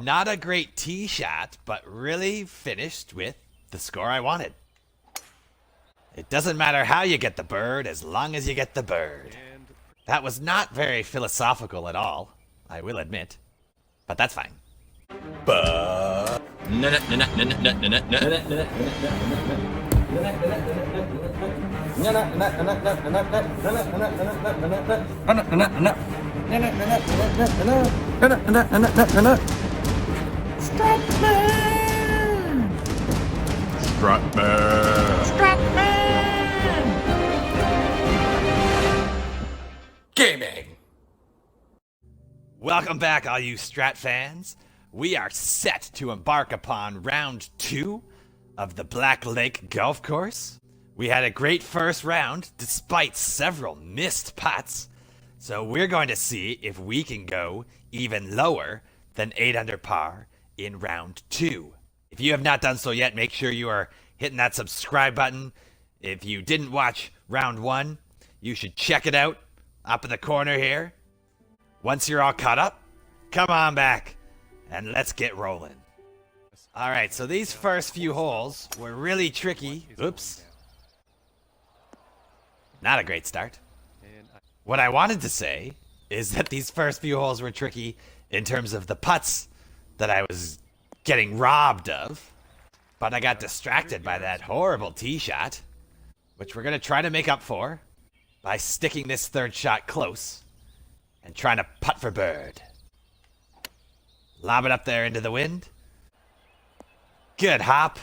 Not a great tee shot, but really finished with the score I wanted. It doesn't matter how you get the bird as long as you get the bird. That was not very philosophical at all, I will admit. But that's fine. Stratman! Stratman! Stratman! Gaming! Welcome back, all you Strat fans. We are set to embark upon round 2 of the Black Lake Golf Course. We had a great first round, despite several missed putts. So we're going to see if we can go even lower than 8 under par in round 2. If you have not done so yet, make sure you are hitting that subscribe button. If you didn't watch round 1, you should check it out up in the corner here. Once you're all caught up, come on back and let's get rolling. All right, so these first few holes were really tricky. Oops. Not a great start. What I wanted to say is that these first few holes were tricky in terms of the putts that I was getting robbed of. But I got distracted by that horrible tee shot, which we're going to try to make up for by sticking this third shot close and trying to putt for bird. Lob it up there into the wind. Good hop.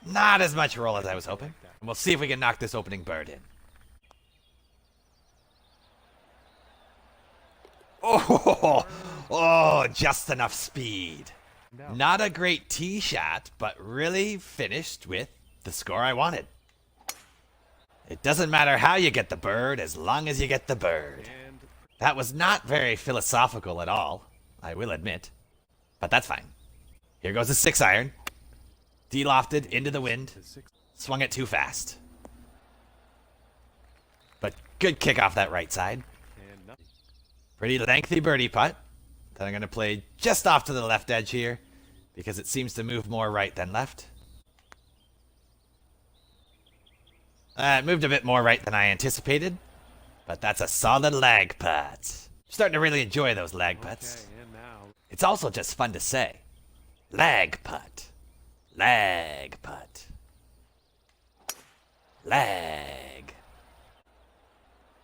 Not as much roll as I was hoping. And we'll see if we can knock this opening bird in. Oh, just enough speed. Not a great tee shot, but really finished with the score I wanted. It doesn't matter how you get the bird as long as you get the bird. That was not very philosophical at all, I will admit. But that's fine. Here goes a 6-iron. De-lofted into the wind. Swung it too fast. But good kick off that right side. Pretty lengthy birdie putt that I'm going to play just off to the left edge here because it seems to move more right than left. It moved a bit more right than I anticipated, but that's a solid lag putt. Starting to really enjoy those lag putts. It's also just fun to say. Lag putt. Lag putt. Lag.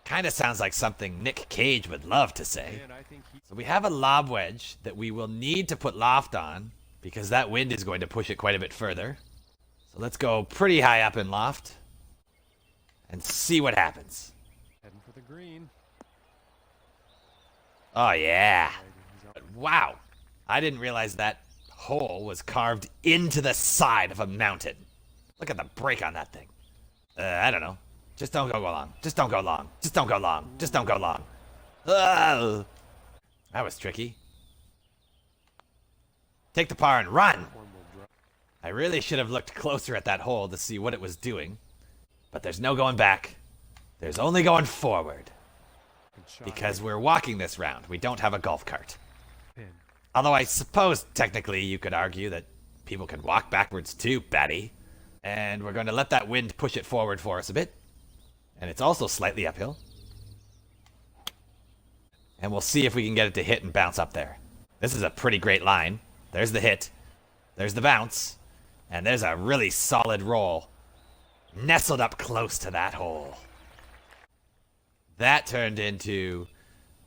Kind of sounds like something Nick Cage would love to say. So we have a lob wedge that we will need to put loft on because that wind is going to push it quite a bit further. So let's go pretty high up in loft and see what happens. Heading for the green. Oh yeah. Wow. I didn't realize that hole was carved into the side of a mountain. Look at the break on that thing. I don't know. Just don't go long. Just don't go long. Just don't go long. Just don't go long. Ugh. That was tricky. Take the par and run. I really should have looked closer at that hole to see what it was doing. But there's no going back. There's only going forward. Because we're walking this round. We don't have a golf cart. Although I suppose technically you could argue that people can walk backwards too, Batty. And we're going to let that wind push it forward for us a bit. And it's also slightly uphill. And we'll see if we can get it to hit and bounce up there. This is a pretty great line. There's the hit. There's the bounce. And there's a really solid roll. Nestled up close to that hole. That turned into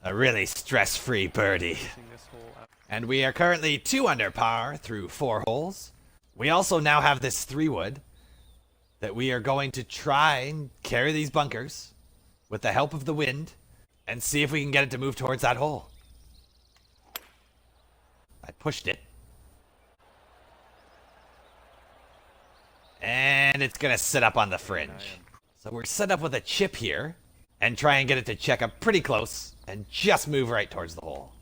a really stress-free birdie. And we are currently 2 under par through 4 holes. We also now have this 3-wood that we are going to try and carry these bunkers with the help of the wind and see if we can get it to move towards that hole. I pushed it. And it's going to sit up on the fringe. So we're set up with a chip here and try and get it to check up pretty close and just move right towards the hole.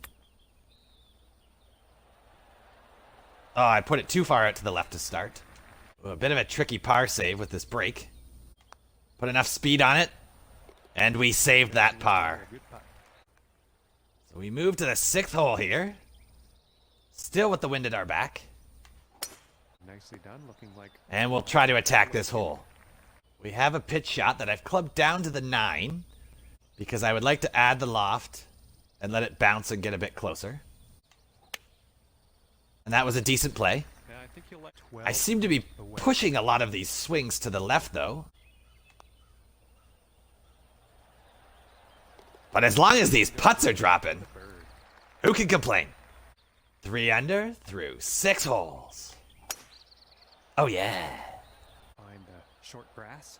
Oh, I put it too far out to the left to start. A bit of a tricky par save with this break. Put enough speed on it, and we saved that par. So we move to the 6th hole here. still with the wind at our back. Nicely done, looking like... And we'll try to attack this hole. We have a pitch shot that I've clubbed down to the 9 because I would like to add the loft and let it bounce and get a bit closer. And that was a decent play. Yeah, I think you'll let 12 I seem to be pushing a lot of these swings to the left, though. But as long as these putts are dropping, who can complain? 3 under through 6 holes. Oh, yeah. find short grass.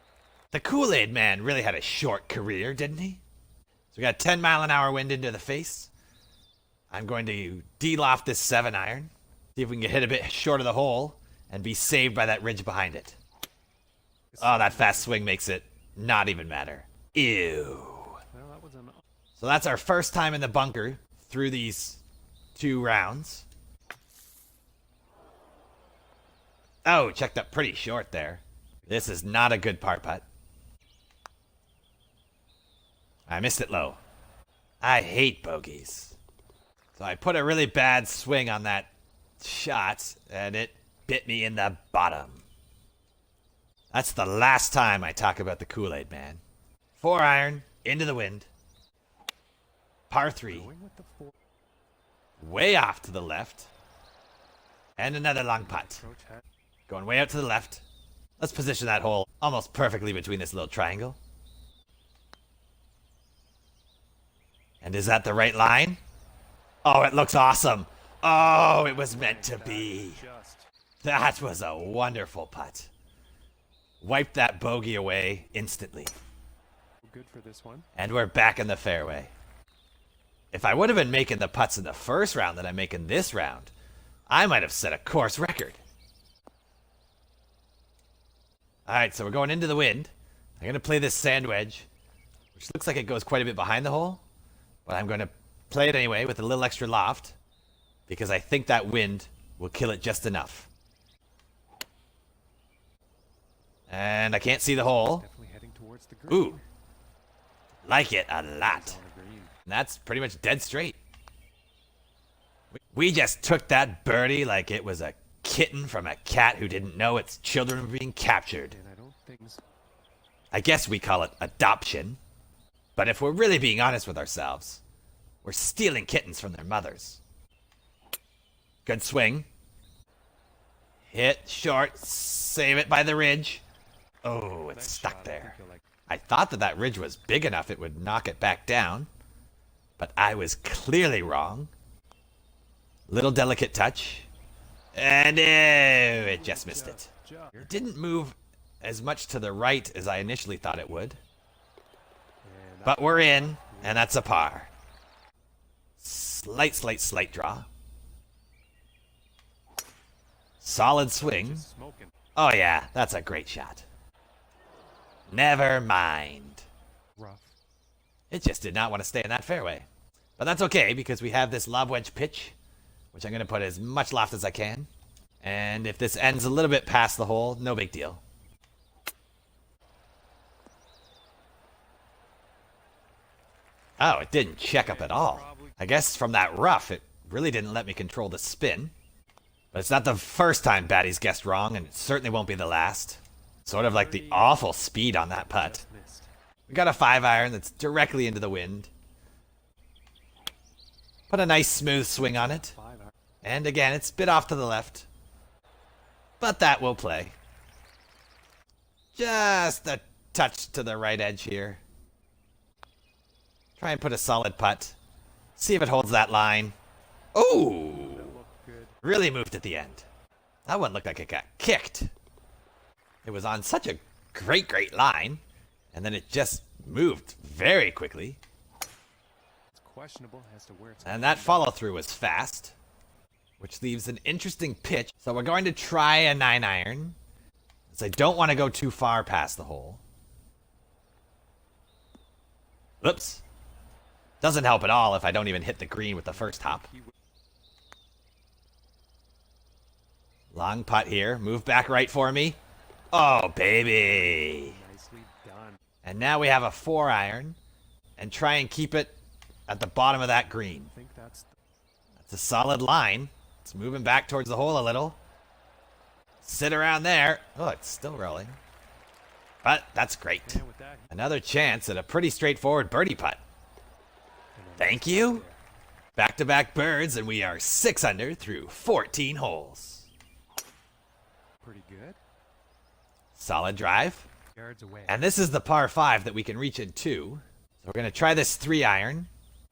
The Kool-Aid Man really had a short career, didn't he? So we got a 10-mile-an-hour wind into the face. I'm going to de-loft this 7-iron. See if we can get hit a bit short of the hole and be saved by that ridge behind it. Oh, that fast swing makes it not even matter. Ew. Well, that was an... So that's our first time in the bunker through these 2 rounds. Oh, checked up pretty short there. This is not a good par putt. I missed it low. I hate bogeys. So I put a really bad swing on that shot, and it bit me in the bottom. That's the last time I talk about the Kool-Aid Man. 4-iron, into the wind. Par 3. Going with the 4. Way off to the left. And another long putt. Approach head. Going way out to the left. Let's position that hole almost perfectly between this little triangle. And is that the right line? Oh, it looks awesome. Oh, it was meant to be. Just... That was a wonderful putt. Wiped that bogey away instantly. Good for this one. And we're back in the fairway. If I would have been making the putts in the first round that I'm making this round, I might have set a course record. Alright, so we're going into the wind. I'm going to play this sand wedge, which looks like it goes quite a bit behind the hole. But I'm going to play it anyway with a little extra loft, because I think that wind will kill it just enough. And I can't see the hole. Definitely heading towards the green. Ooh. Like it a lot. On the green. And that's pretty much dead straight. We just took that birdie like it was a kitten from a cat who didn't know its children were being captured. And I don't think... I guess we call it adoption. But if we're really being honest with ourselves, we're stealing kittens from their mothers. Good swing. Hit short. Save it by the ridge. Oh, it's Nice stuck shot. I there. think you'll like... I thought that that ridge was big enough it would knock it back down. But I was clearly wrong. Little delicate touch. And it just missed it. It didn't move as much to the right as I initially thought it would. But we're in, and that's a par. Slight draw. Solid swing. Smoking. Oh yeah, that's a great shot. Never mind. Rough. It just did not want to stay in that fairway. But that's okay, because we have this lob wedge pitch, which I'm going to put as much loft as I can. And if this ends a little bit past the hole, no big deal. Oh, it didn't check up at all. I guess from that rough, it really didn't let me control the spin. But it's not the first time Batty's guessed wrong, and it certainly won't be the last. Sort of like the awful speed on that putt. Just missed. We got a 5-iron that's directly into the wind. Put a nice smooth swing on it. 5 hour. And again, it's a bit off to the left. But that will play. Just a touch to the right edge here. Try and put a solid putt. See if it holds that line. Oh! That looked good. Really moved at the end. That one looked like it got kicked. It was on such a great line. And then it just moved very quickly. It's questionable as to where it's And that follow through was fast, which leaves an interesting pitch. So we're going to try a 9-iron, as I don't want to go too far past the hole. Oops. Doesn't help at all if I don't even hit the green with the first hop. Long putt here. Move back right for me. Oh, baby. Nicely done. And now we have a 4-iron, and try and keep it at the bottom of that green. I think that's It's a solid line. It's moving back towards the hole a little. Sit around there. Oh, it's still rolling. But that's great. And with that, Another chance at a pretty straightforward birdie putt. Thank you. Back-to-back birds, and we are 6 under through 14 holes. pretty good. Solid drive. Yards away. And this is the par 5 that we can reach in 2. So we're going to try this 3-iron.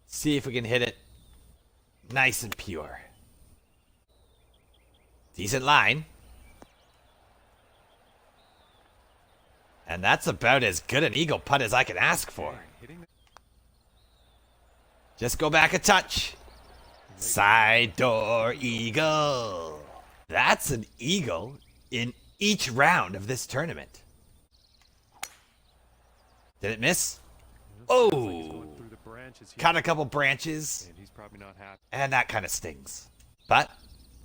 See if we can hit it nice and pure. Decent line. And that's about as good an eagle putt as I can ask for. Hitting the Just go back a touch. Side door eagle. That's an eagle in each round of this tournament. Did it miss? Oh, going through the branches here. caught a couple branches, And he's probably not happy. and that kind of stings. But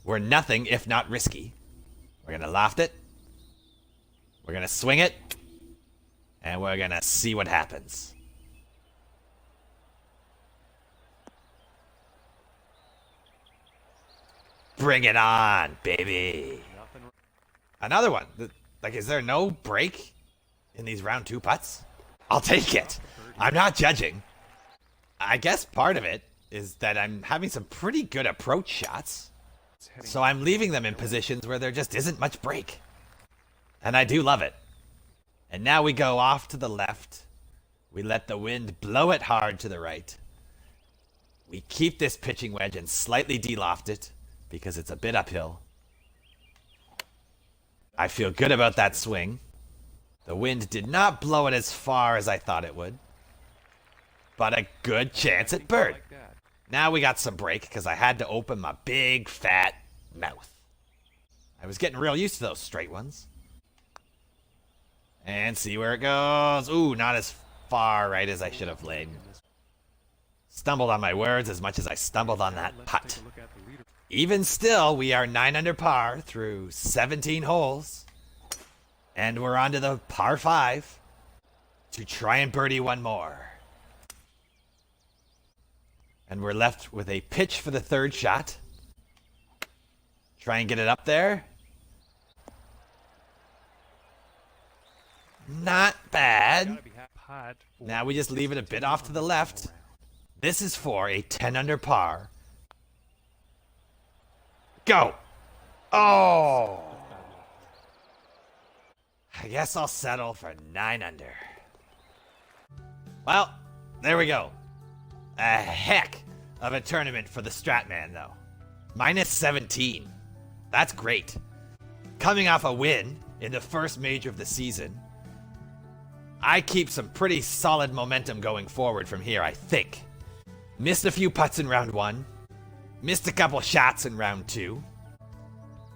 we're nothing if not risky. We're going to loft it. We're going to swing it. And we're going to see what happens. Bring it on, baby. Nothing. Another one. Like, is there no break in these round 2 putts? I'll take it. I'm not judging. I guess part of it is that I'm having some pretty good approach shots. It's heading So I'm leaving them in positions where there just isn't much break. And I do love it. And now we go off to the left. We let the wind blow it hard to the right. We keep this pitching wedge and slightly de-loft it because it's a bit uphill. I feel good about that swing. The wind did not blow it as far as I thought it would. But a good chance at bird. like that. Now we got some break because I had to open my big fat mouth. I was getting real used to those straight ones. And see where it goes. Ooh, not as far right as I should have laid. Stumbled on my words as much as I stumbled on that Let's putt. take a look at the leader. Even still, we are 9 under par through 17 holes. And we're on to the par 5 to try and birdie one more. And we're left with a pitch for the 3rd shot. Try and get it up there. Not bad. Gotta be putt for Now we just leave it a bit off to the left. This is for a 10 under par. Go. Oh. I guess I'll settle for 9 under. Well, there we go. A heck of a tournament for the Stratman, though. Minus 17. That's great. Coming off a win in the first major of the season, I keep some pretty solid momentum going forward from here, I think. Missed a few putts in round 1. Missed a couple shots in round 2.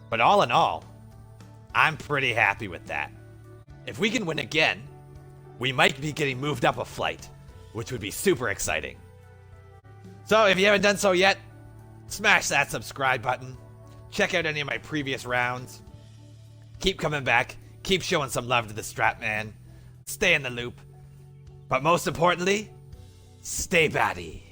But all in all, I'm pretty happy with that. If we can win again, we might be getting moved up a flight, which would be super exciting. So if you haven't done so yet, smash that subscribe button. Check out any of my previous rounds. Keep coming back. Keep showing some love to the Stratman. Stay in the loop. But most importantly, stay batty.